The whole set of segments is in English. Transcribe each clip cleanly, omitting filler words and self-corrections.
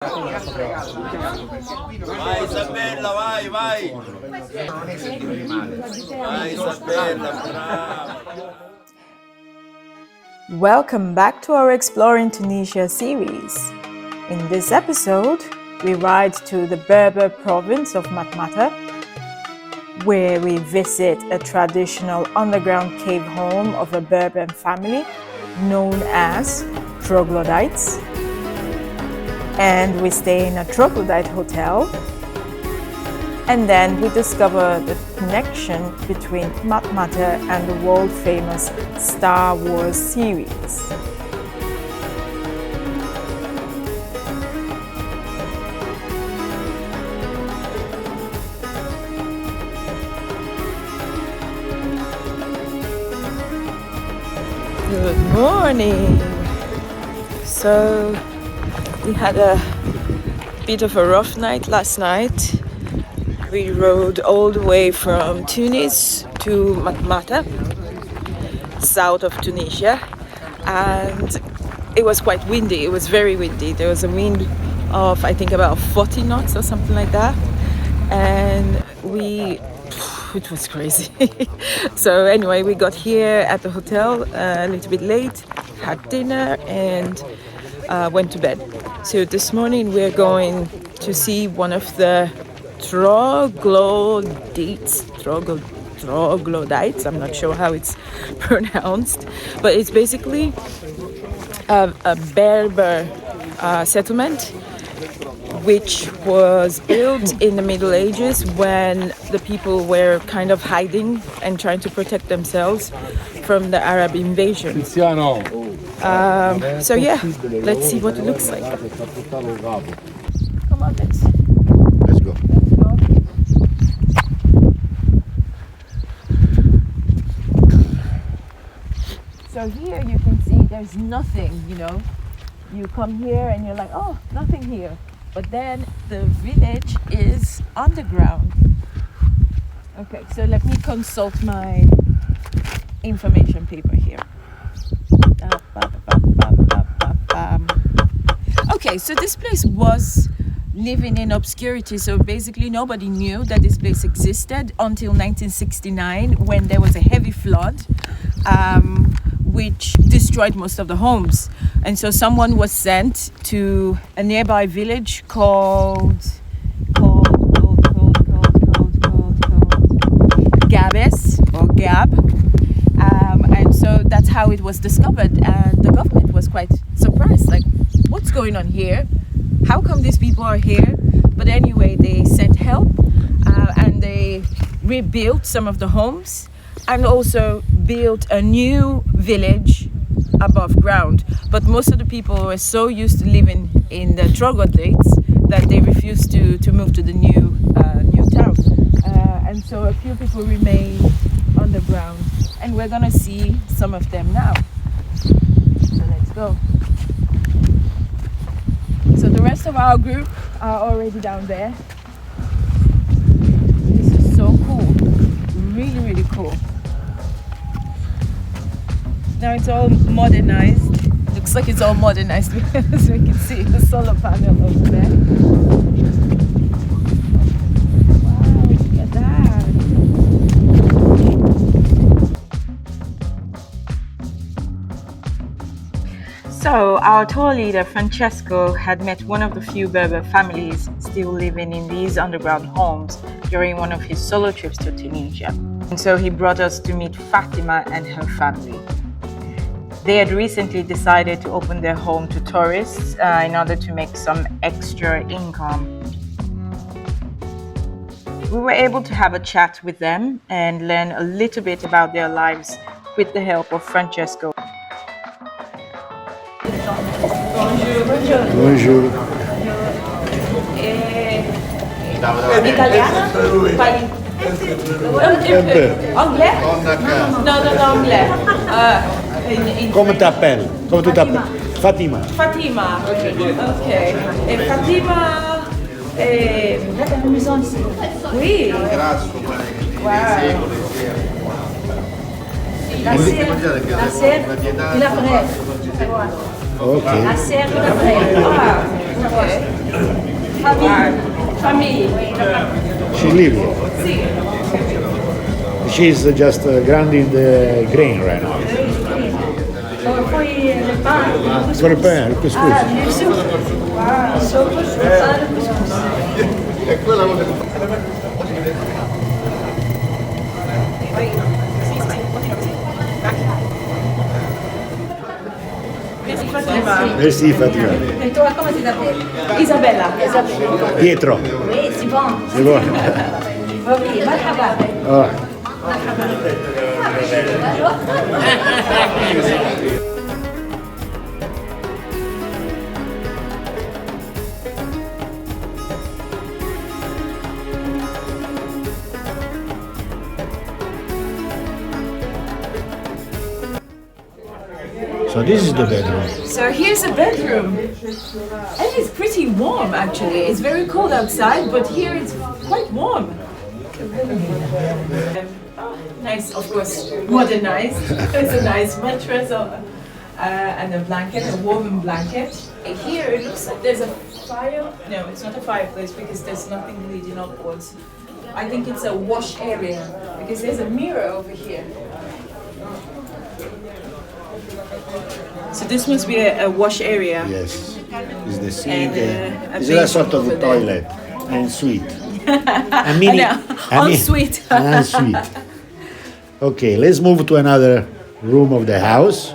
Vai Isabella, vai, vai! Vai Isabella, brava! Welcome back to our Exploring Tunisia series. In this episode, we ride to the Berber province of Matmata, where we visit a traditional underground cave home of a Berber family known as troglodytes. And we stay in a troglodyte hotel. And then we discover the connection between Matmata and the world-famous Star Wars series. Good morning! So, we had a bit of a rough night last night. We rode all the way from Tunis to Matmata, south of Tunisia, and it was quite windy. It was very windy. There was a wind of, I think, about 40 knots or something like that, and it was crazy. So anyway, we got here at the hotel a little bit late, had dinner, and went to bed. So this morning we're going to see one of the troglodytes. I'm not sure how it's pronounced, but it's basically a Berber settlement which was built in the Middle Ages when the people were kind of hiding and trying to protect themselves from the Arab invasion. So yeah, let's see what it looks like. Come on, let's go. So here you can see there's nothing, You come here and you're like, oh, nothing here. But then the village is underground. Okay, so let me consult my information paper here. Okay, so this place was living in obscurity. So basically nobody knew that this place existed until 1969 when there was a heavy flood which destroyed most of the homes. And so someone was sent to a nearby village called Gabes or Gab. And so that's how it was discovered. And the government was quite surprised, like, what's going on here? How come these people are here? But anyway, they sent help and they rebuilt some of the homes and also built a new village above ground. But most of the people were so used to living in the troglodytes that they refused to move to the new town. And so a few people remain underground. And we're gonna see some of them now. So let's go. So the rest of our group are already down there. This is so cool. Really, really cool. Now it's all modernized. Looks like it's all modernized because we can see the solar panel over there. Wow, look at that. So our tour leader Francesco had met one of the few Berber families still living in these underground homes during one of his solo trips to Tunisia. And so he brought us to meet Fatima and her family. They had recently decided to open their home to tourists in order to make some extra income. We were able to have a chat with them and learn a little bit about their lives with the help of Francesco. Bonjour. Italiana? Anglais? No, anglais. Come t'appelles? Come tu t'appelles? Fatima. Fatima. Ok. Et Fatima. La maison ici. Oui. Wow. La serre, il a vrai. Ok. La serre, il a vrai. Ah. She lives here. She's just grinding the grain right now. For il pane, il couscous. Merci Fatima. Et toi, comment tu t'appelles? Isabella. Pietro. Oui, c'est bon. C'est bon. Ok, marhaba. Ah. So this is the bedroom. So here's a bedroom. And it's pretty warm actually. It's very cold outside, but here it's quite warm. Nice, of course, modernized. It's a nice mattress and a blanket, a woven blanket. Here it looks like there's a fire. No, it's not a fireplace because there's nothing leading upwards. I think it's a wash area because there's a mirror over here. So this must be a wash area. Yes. It's the sink. And, It's a sort of over there. toilet and suite. A mini. Ensuite. An ensuite. Okay, let's move to another room of the house.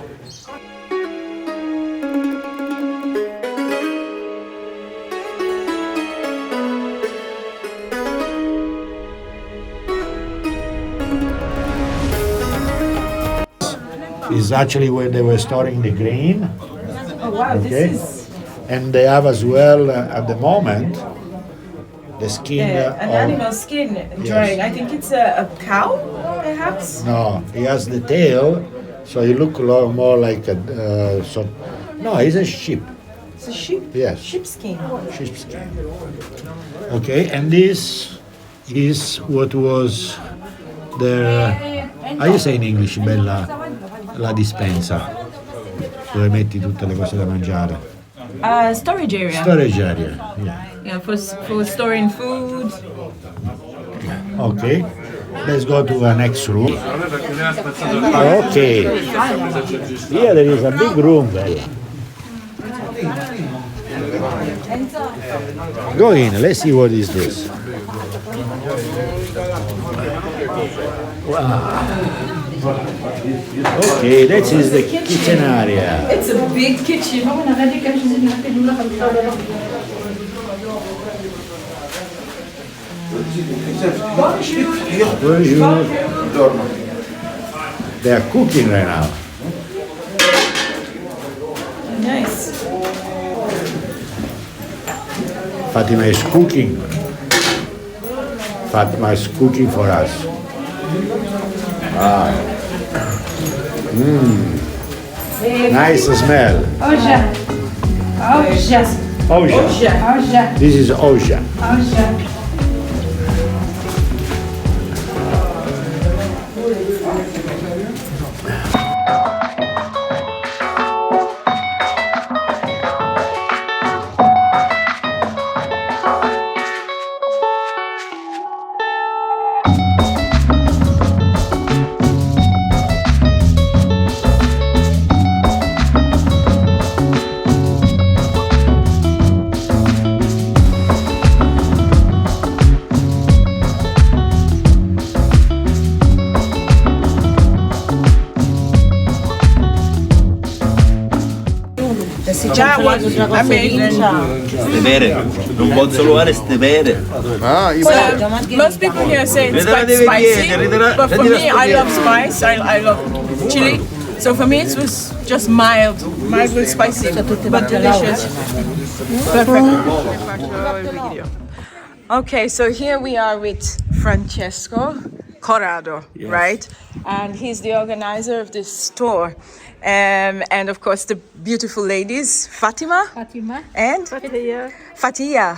Is actually where they were storing the grain. Oh wow, Okay. this is And they have as well, at the moment, the skin an of... animal skin drying. I think it's a cow, perhaps. No, he has the tail, so he look a lot more like a... no, he's a sheep. It's a sheep. Yes. Sheepskin. Sheepskin. Okay, and this is what was their... How you say in English, Bella? La dispensa, dove metti tutte le cose da mangiare. Storage area. Storage area, yeah. Yeah, for storing food. Okay, let's go to the next room. Okay, here there is a big room, Bella. Go in, let's see what is this. Wow. Okay, that is the kitchen area. It's a big kitchen. They are cooking right now. Nice. Fatima is cooking. Fatima is cooking for us. Nice smell. Oja. Oja. Oja. Oja. This is Oja. Oja. That was amazing. Ste bere, non posso provare ste bere. Most people here say it's quite spicy, but for me, I love spice. I love chili. So for me, it was just mildly spicy, but delicious. Perfect. Okay, so here we are with Francesco Corrado, right? And he's the organizer of this store. And of course, the beautiful ladies, Fatima and Fatia.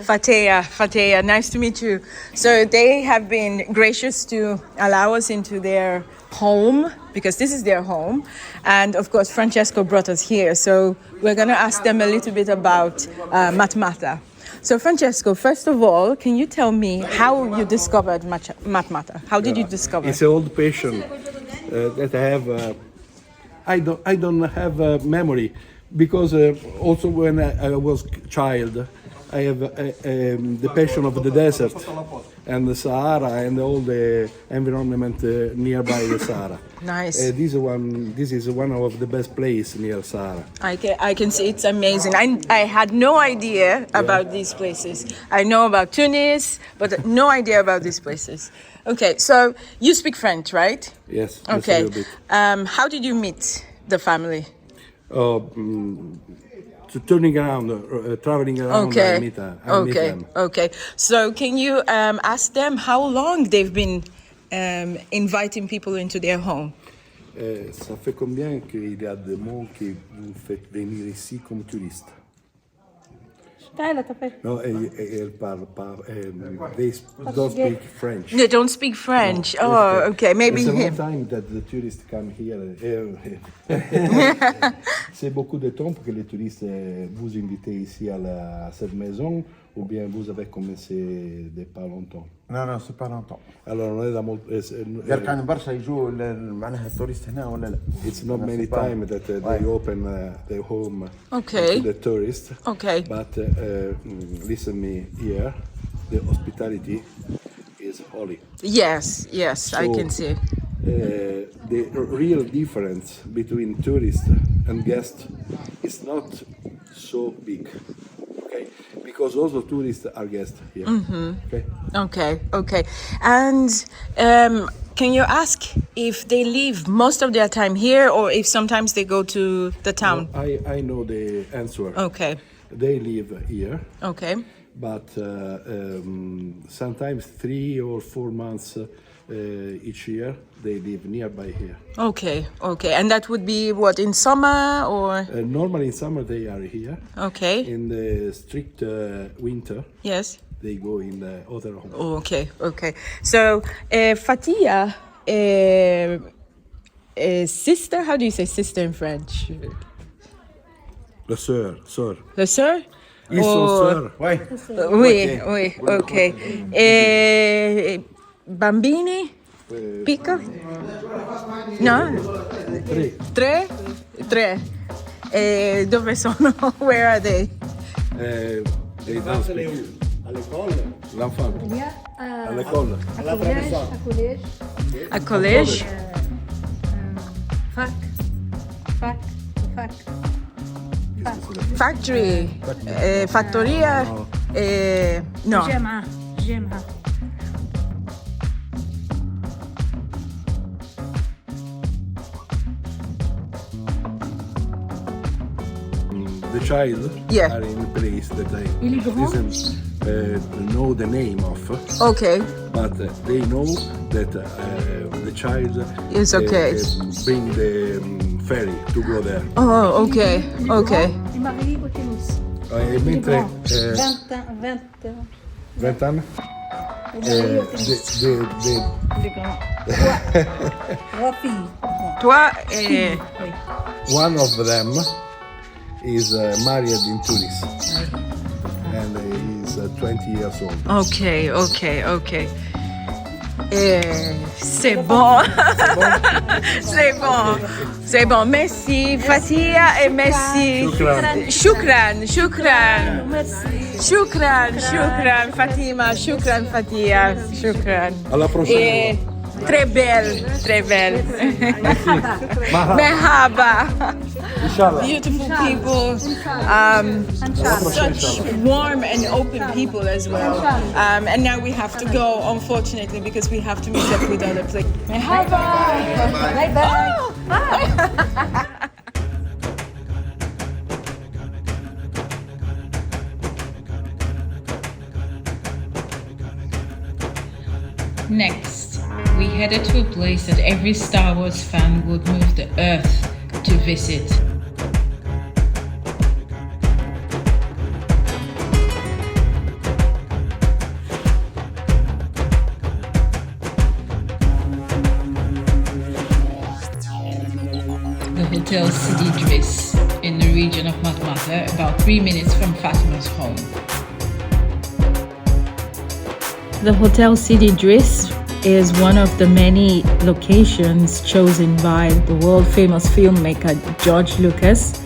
Fatia. Nice to meet you. So they have been gracious to allow us into their home because this is their home. And of course, Francesco brought us here. So we're going to ask them a little bit about Matmata. So Francesco, first of all, can you tell me how you discovered Matmata? How did you discover It's an old passion that I have. I don't have a memory because also when I was child, I have the passion of the desert and the Sahara and all the environment nearby the Sahara. Nice. This is one of the best places near Sahara. I can see it's amazing. I had no idea about these places. I know about Tunis, but no idea about these places. Okay, so you speak French, right? Yes. Just Okay. a little bit. How did you meet the family? Turning around, traveling around, I meet them. Okay. So can you ask them how long they've been inviting people into their home? Ça fait combien qu'il y a de monde qui vous fait venir ici comme touriste? No, elle parle pas. They don't speak French. They don't speak French. Oh, okay. Maybe It's a long him. time that the tourists come here. C'est beaucoup de temps pour que les touristes vous invitent ici à cette maison ou bien vous avez commencé de pas longtemps? لا سي با لونتون. Alors on est dans قال كان برشا يجوا معناها التوريست هنا ولا لا؟ it's not many time that they open their home Okay. to the tourists. Okay. But listen me here, the hospitality is holy. Yes, I So, can see. The real difference between tourists and guests is not so big, okay? Because also tourists are guests here, okay? Okay. And can you ask if they live most of their time here or if sometimes they go to the town? I know the answer. Okay. They live here, Okay. but sometimes 3 or 4 months each year they live nearby here. Okay. And that would be what, in summer or? Normally in summer they are here. Okay. In the strict winter, Yes. they go in the other home. Okay. So, Fatia, sister, how do you say sister in French? Le sœur. Le sœur? Ils sont sœurs. Ouais. Oui, ok. Bambini? Piccoli? No? Tre. E dove sono? Where are they? They don't speak. L'enfant. À l'école. A college? Factory? Fattoria? No. جامعة The child Yeah. are in a place that I didn't know the name of, Okay. but they know that the child It's okay. bring the ferry to go there. Oh, okay. المغرب وتونس Mentre 20 anni, Toi, one of them is married in Tunis and he's 20 years old. okay. C'est bon. C'est bon. Merci, Fatia, et merci. Shukran, Fatima. Shukran, Fatia. Shukran. Alla prossima. Et très belle. Merhaba. Beautiful people. Such warm and open people as well. And now we have to go, unfortunately, because we have to meet up with other places. Merhaba. Bye. Next, we headed to a place that every Star Wars fan would move the earth to visit. Hotel Sidi Idriss in the region of Matmata, about 3 minutes from Fatima's home. The Hotel Sidi Idriss is one of the many locations chosen by the world-famous filmmaker George Lucas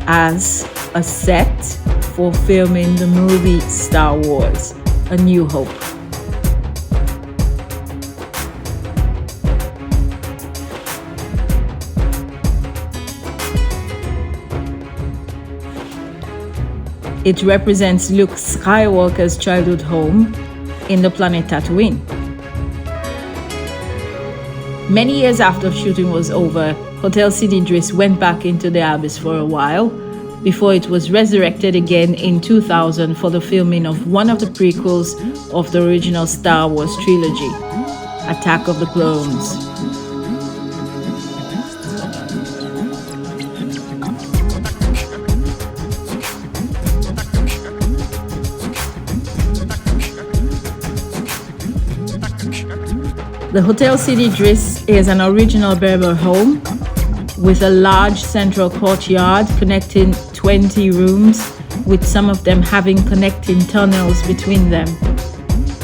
as a set for filming the movie Star Wars: A New Hope. It represents Luke Skywalker's childhood home in the planet Tatooine. Many years after shooting was over, Hotel Sidi Idriss went back into the abyss for a while before it was resurrected again in 2000 for the filming of one of the prequels of the original Star Wars trilogy, Attack of the Clones. The Hotel Sidi Idriss is an original Berber home with a large central courtyard connecting 20 rooms, with some of them having connecting tunnels between them.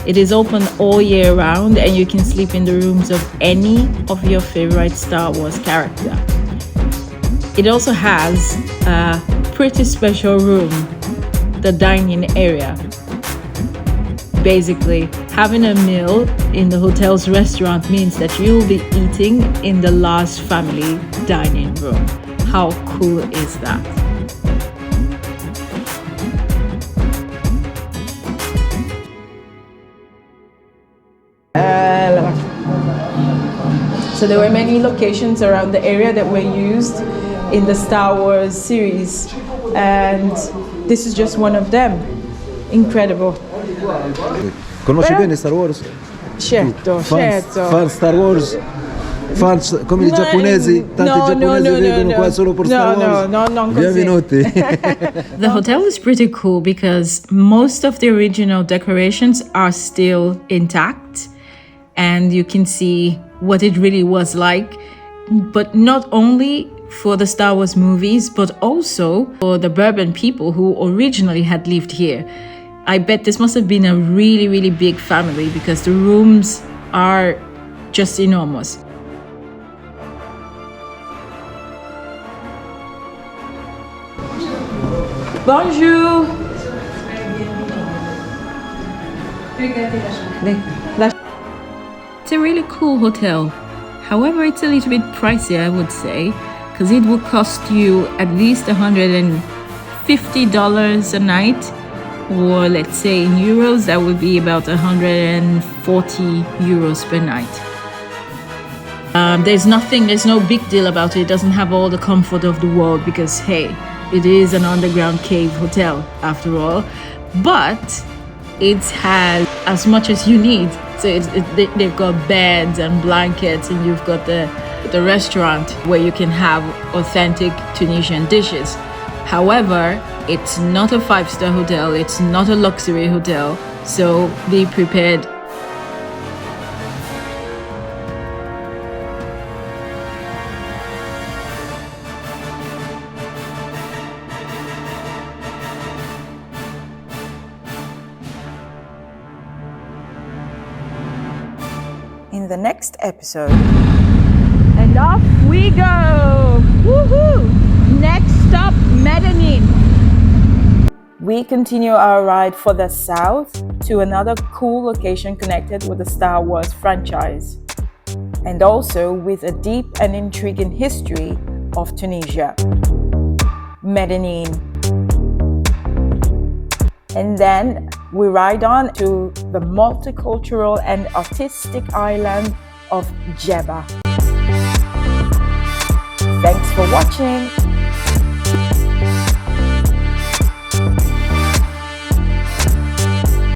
It is open all year round and you can sleep in the rooms of any of your favorite Star Wars character. It also has a pretty special room, the dining area. Basically, having a meal in the hotel's restaurant means that you'll be eating in the large family dining room. How cool is that? So there were many locations around the area that were used in the Star Wars series, and this is just one of them. Incredible. Conosci bene Star Wars? Certo, certo. Fan Star Wars? Fans come i giapponesi? Tanti giapponesi vedono qua solo per Star Wars? No, non così. Benvenuti. The hotel is pretty cool because most of the original decorations are still intact and you can see what it really was like, but not only for the Star Wars movies, but also for the Berber people who originally had lived here. I bet this must have been a really, really big family because the rooms are just enormous. Bonjour! It's a really cool hotel. However, it's a little bit pricey, I would say, because it will cost you at least $150 a night. Or let's say in euros, that would be about 140 euros per night. There's no big deal about it. It doesn't have all the comfort of the world because, hey, it is an underground cave hotel after all. But it has as much as you need. So they've got beds and blankets, and you've got the restaurant where you can have authentic Tunisian dishes. However, it's not a 5-star hotel, it's not a luxury hotel, so be prepared. In the next episode. And off we go! Woohoo! Next stop, Medellin. We continue our ride for the south to another cool location connected with the Star Wars franchise, and also with a deep and intriguing history of Tunisia, Medellin. And then we ride on to the multicultural and artistic island of Jeddah. Thanks for watching.